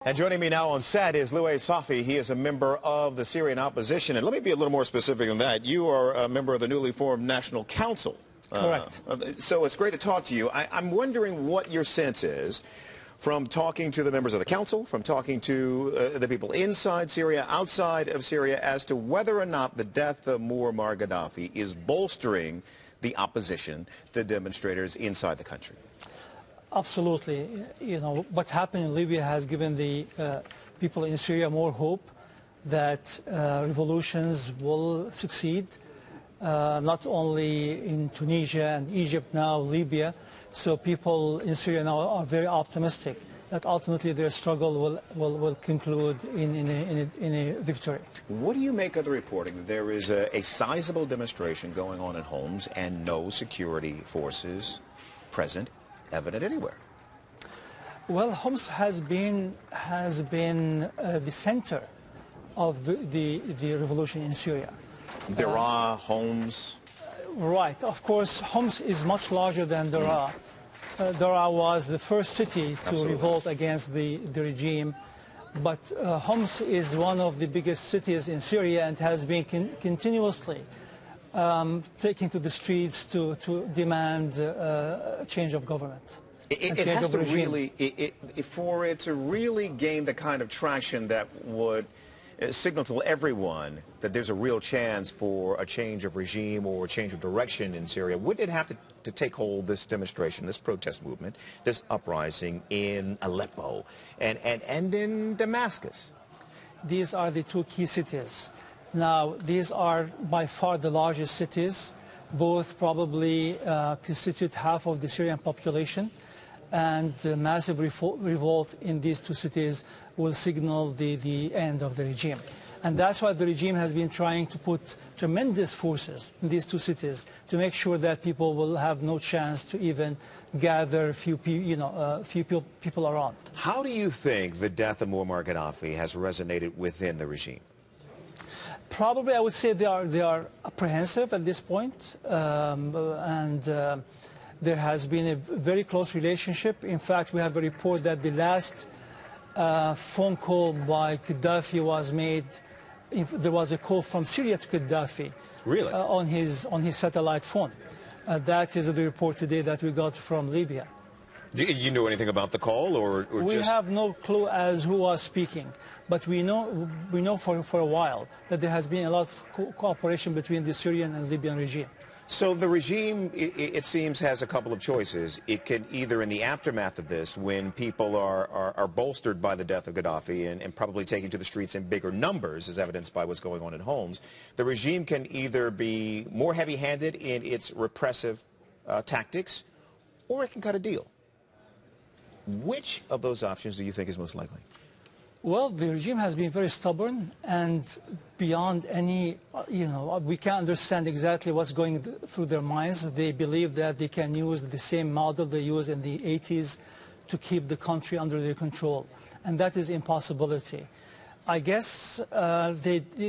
And joining me now on set is Louay Safi. He is a member of the Syrian opposition. And let me be a little more specific than that. You are a member of the newly formed National Council. Correct. So it's great to talk to you. I'm wondering what your sense is from talking to the members of the council, from talking to the people inside Syria, outside of Syria, as to whether or not the death of Muammar Gaddafi is bolstering the opposition, the demonstrators inside the country. Absolutely. You know, what happened in Libya has given the people in Syria more hope that revolutions will succeed, not only in Tunisia and Egypt, now Libya. So people in Syria now are very optimistic that ultimately their struggle will conclude in a victory. What do you make of the reporting that there is a sizable demonstration going on in Homs and no security forces present, evident anywhere? Well, Homs has been the center of the revolution in Syria. Daraa, Homs. Right. Of course, Homs is much larger than Daraa. Daraa was the first city to revolt against the regime, but Homs is one of the biggest cities in Syria and has been continuously taking to the streets to demand a change of government. It has to really, for it to really gain the kind of traction that would signal to everyone that there's a real chance for a change of regime or a change of direction in Syria, wouldn't it have to take hold, this demonstration, this protest movement, this uprising in Aleppo and in Damascus? These are the two key cities. Now, these are by far the largest cities. Both probably constitute half of the Syrian population, and massive revolt in these two cities will signal the end of the regime. And that's why the regime has been trying to put tremendous forces in these two cities to make sure that people will have no chance to even gather few people around. How do you think the death of Muammar Gaddafi has resonated within the regime? Probably, I would say they are apprehensive at this point, there has been a very close relationship. In fact, we have a report that the last phone call by Gaddafi was made. There was a call from Syria to Gaddafi. Really? On his satellite phone. That is the report today that we got from Libya. Do you know anything about the call, or we just... have no clue as who was speaking, but we know for a while that there has been a lot of cooperation between the Syrian and Libyan regime. So the regime, it seems, has a couple of choices. It can either, in the aftermath of this, when people are bolstered by the death of Gaddafi and probably taken to the streets in bigger numbers, as evidenced by what's going on in Homs, the regime can either be more heavy-handed in its repressive tactics, or it can cut a deal. Which of those options do you think is most likely? Well, the regime has been very stubborn, and beyond any, we can't understand exactly what's going through their minds. They believe that they can use the same model they used in the 80s to keep the country under their control, and that is impossibility. I guess there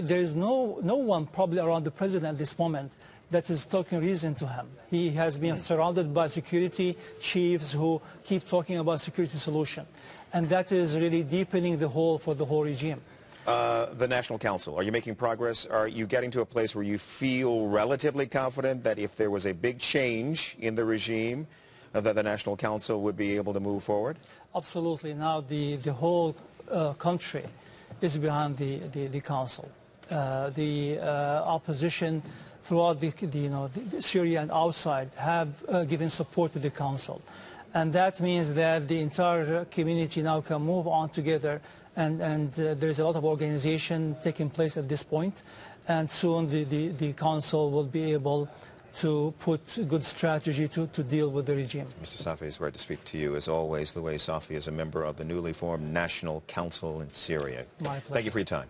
is no one probably around the president at this moment that is talking reason to him. He has been surrounded by security chiefs who keep talking about security solution. And that is really deepening the hole for the whole regime. The National Council, are you making progress? Are you getting to a place where you feel relatively confident that if there was a big change in the regime, that the National Council would be able to move forward? Absolutely. Now the whole country is behind the council. The opposition throughout the Syria and outside have given support to the council. And that means that the entire community now can move on together, and there's a lot of organization taking place at this point, and soon the council will be able to put good strategy to deal with the regime. Mr. Safi, it's great to speak to you. As always, Louay Safi is a member of the newly formed National Council in Syria. My pleasure. Thank you for your time.